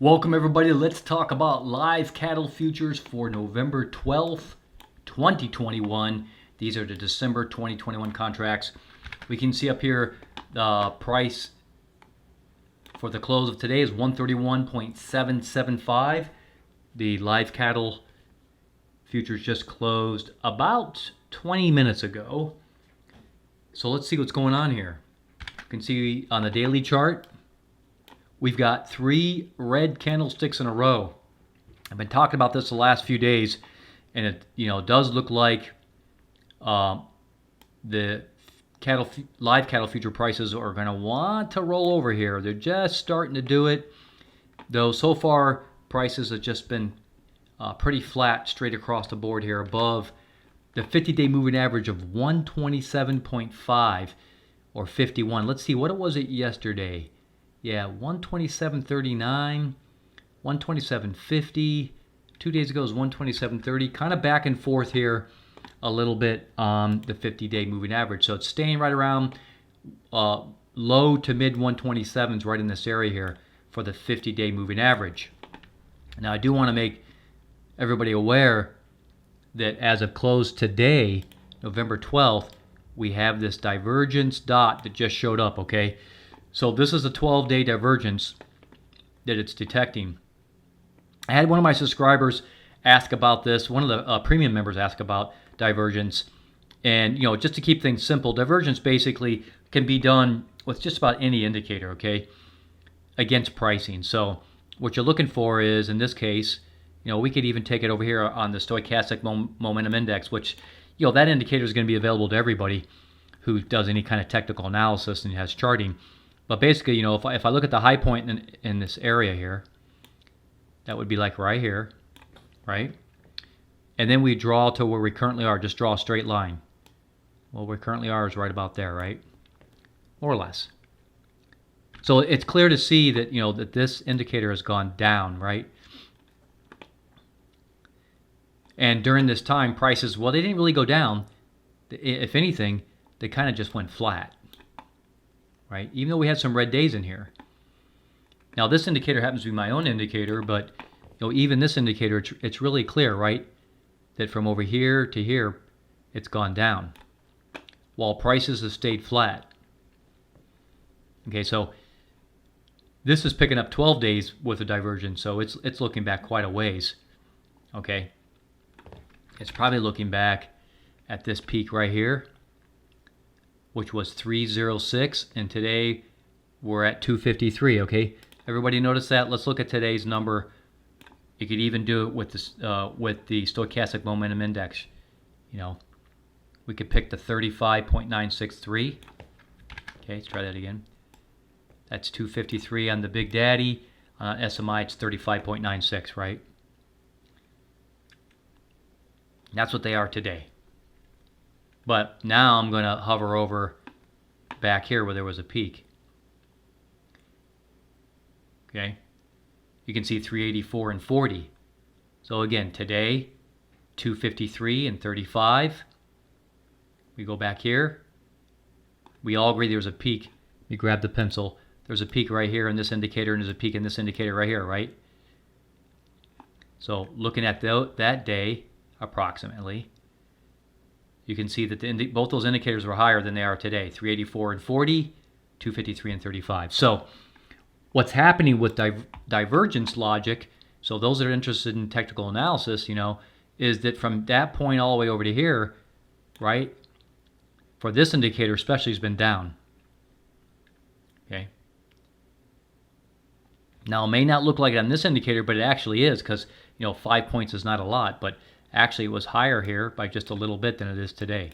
Welcome everybody. Let's talk about live cattle futures for November 12th, 2021. These are the December 2021 contracts. We can see up here the price for the close of today is 131.775. The live cattle futures just closed about 20 minutes ago. So let's see what's going on here. You can see on the daily chart, we've got 3 red candlesticks in a row. I've been talking about this the last few days, and it does look like the live cattle future prices are going to want to roll over here. They're just starting to do it, though. So far, prices have just been pretty flat straight across the board here, above the 50-day moving average of 127.5 or 51. Let's see, what was it yesterday? Yeah, 127.39, 127.50. 2 days ago was 127.30. Kind of back and forth here a little bit on the 50-day moving average. So it's staying right around low to mid 127s, right in this area here for the 50-day moving average. Now I do want to make everybody aware that as of close today, November 12th, we have this divergence dot that just showed up, okay? So this is a 12-day divergence that it's detecting. I had one of my subscribers ask about this. One of the premium members ask about divergence. And, just to keep things simple, divergence basically can be done with just about any indicator, okay, against pricing. So what you're looking for is, in this case, we could even take it over here on the Stochastic Momentum Index, which, that indicator is going to be available to everybody who does any kind of technical analysis and has charting. But basically, if I look at the high point in this area here, that would be like right here, right? And then we draw to where we currently are, just draw a straight line. Well, where we currently are is right about there, right? More or less. So it's clear to see that, that this indicator has gone down, right? And during this time, prices, well, they didn't really go down. If anything, they kind of just went flat. Right? Even though we had some red days in here. Now this indicator happens to be my own indicator, but even this indicator, it's really clear, right? That from over here to here, it's gone down, while prices have stayed flat. Okay, so this is picking up 12 days with a divergence, so it's looking back quite a ways. Okay, it's probably looking back at this peak right here, which was 306, and today we're at 253, okay? Everybody notice that? Let's look at today's number. You could even do it with the Stochastic Momentum Index. We could pick the 35.963. Okay, let's try that again. That's 253 on the Big Daddy. On SMI, it's 35.96, right? That's what they are today. But now I'm going to hover over back here where there was a peak. Okay. You can see 384 and 40. So again, today, 253 and 35. We go back here. We all agree there's a peak. You grab the pencil. There's a peak right here in this indicator, and there's a peak in this indicator right here, right? So looking at that day, approximately, you can see that both those indicators were higher than they are today, 384 and 40, 253 and 35. So what's happening with divergence logic, so those that are interested in technical analysis, is that from that point all the way over to here, right, for this indicator especially, has been down. Okay. Now, it may not look like it on this indicator, but it actually is, because, 5 points is not a lot, but actually, it was higher here by just a little bit than it is today.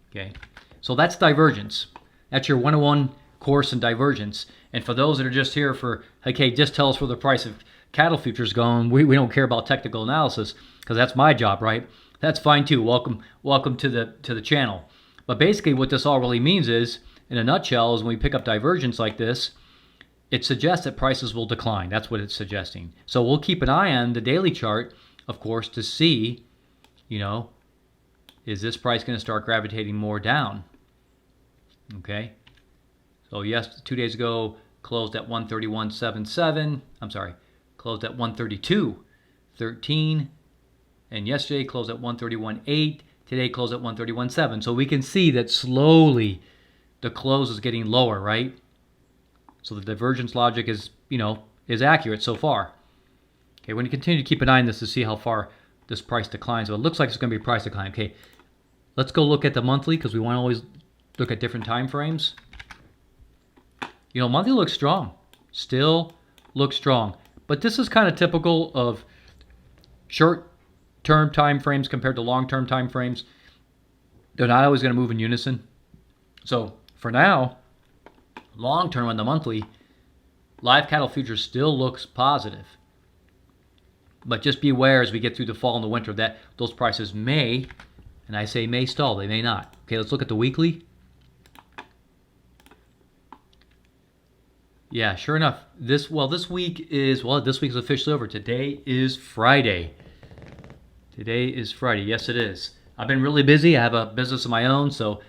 Okay, so that's divergence. That's your 101 course in divergence. And for those that are just here for, okay, just tell us where the price of cattle futures going. We don't care about technical analysis, because that's my job, right? That's fine too. Welcome to the channel. But basically, what this all really means is, in a nutshell, is when we pick up divergence like this, it suggests that prices will decline. That's what it's suggesting. So we'll keep an eye on the daily chart, of course, to see, is this price going to start gravitating more down? Okay. So yes, 2 days ago closed at 131.77. I'm sorry, closed at 132.13, and yesterday closed at 131.8. Today closed at 131.7. So we can see that slowly the close is getting lower, right? So the divergence logic is, is accurate so far. Okay, we're going to continue to keep an eye on this to see how far this price declines. But it looks like it's going to be a price decline. Okay, let's go look at the monthly because we want to always look at different time frames. Monthly looks strong. Still looks strong. But this is kind of typical of short-term time frames compared to long-term time frames. They're not always going to move in unison. So for now, long-term on the monthly, live cattle futures still looks positive. But just be aware as we get through the fall and the winter that those prices may, and I say may stall, they may not. Okay, let's look at the weekly. Yeah, sure enough, this week is officially over. Today is Friday. Yes, it is. I've been really busy. I have a business of my own, so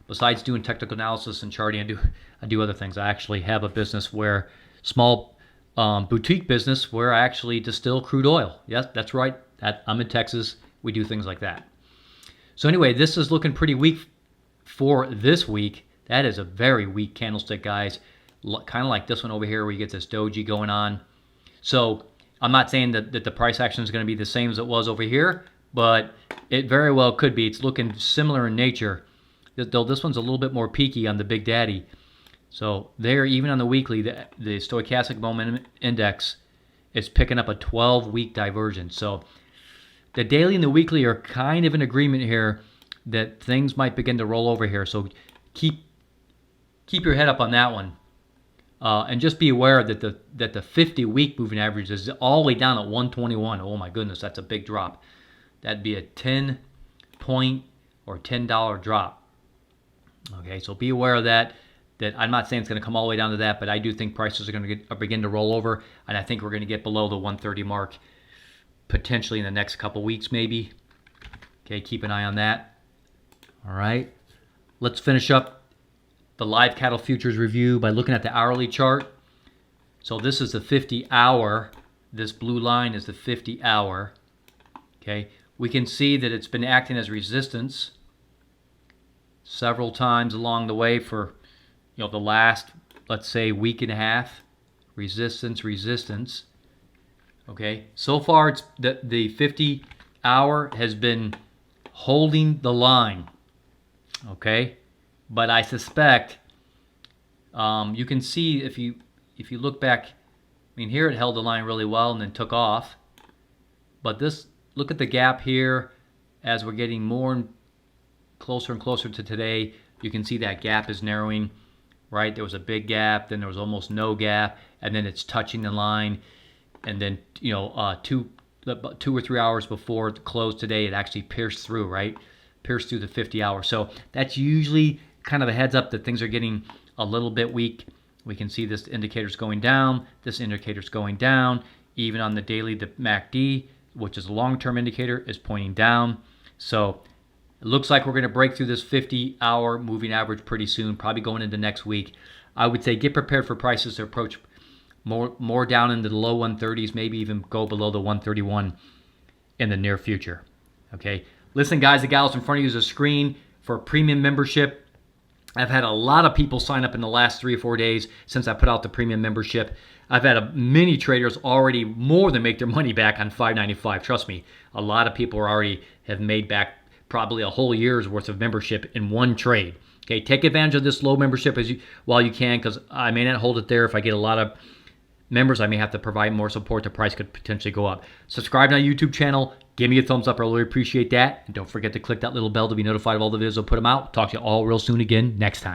besides doing technical analysis and charting, I do other things. I actually have a business where small boutique business where I actually distill crude oil. Yes, that's right. I'm in Texas. We do things like that. So anyway, this is looking pretty weak for this week. That is a very weak candlestick, guys. Kind of like this one over here where you get this doji going on. So I'm not saying that the price action is going to be the same as it was over here, but it very well could be. It's looking similar in nature, though this one's a little bit more peaky on the Big Daddy. So there, even on the weekly, the Stochastic Momentum Index is picking up a 12-week divergence. So the daily and the weekly are kind of in agreement here that things might begin to roll over here. So keep your head up on that one. And just be aware that the 50-week moving average is all the way down at 121. Oh my goodness, that's a big drop. That'd be a 10-point or $10 drop. Okay, so be aware of that. That I'm not saying it's going to come all the way down to that, but I do think prices are going to begin to roll over, and I think we're going to get below the 130 mark potentially in the next couple weeks, maybe. Okay, keep an eye on that. All right, let's finish up the live cattle futures review by looking at the hourly chart. So this is the 50-hour. This blue line is the 50-hour. Okay, we can see that it's been acting as resistance several times along the way for the last, let's say, week and a half. Resistance. Okay, so far it's the 50-hour has been holding the line. Okay. But I suspect you can see if you look back, here it held the line really well and then took off. But look at the gap here as we're getting closer and closer to today. You can see that gap is narrowing, right? There was a big gap, then there was almost no gap, and then it's touching the line. And then 2 or 3 hours before the close today, it actually pierced through, right? Pierced through the 50-hour. So that's usually kind of a heads up that things are getting a little bit weak. We can see this indicator's going down. This indicator's going down. Even on the daily, the MACD, which is a long-term indicator, is pointing down. So it looks like we're going to break through this 50-hour moving average pretty soon, probably going into next week. I would say get prepared for prices to approach more down into the low 130s, maybe even go below the 131 in the near future. Okay. Listen, guys and gals, in front of you is a screen for a premium membership. I've had a lot of people sign up in the last 3 or 4 days since I put out the premium membership. I've had many traders already more than make their money back on $5.95. Trust me, a lot of people have made back probably a whole year's worth of membership in one trade. Okay, take advantage of this low membership while you can, because I may not hold it there. If I get a lot of members, I may have to provide more support. The price could potentially go up. Subscribe to my YouTube channel. Give me a thumbs up. I really appreciate that. And don't forget to click that little bell to be notified of all the videos I'll put them out. Talk to you all real soon again next time.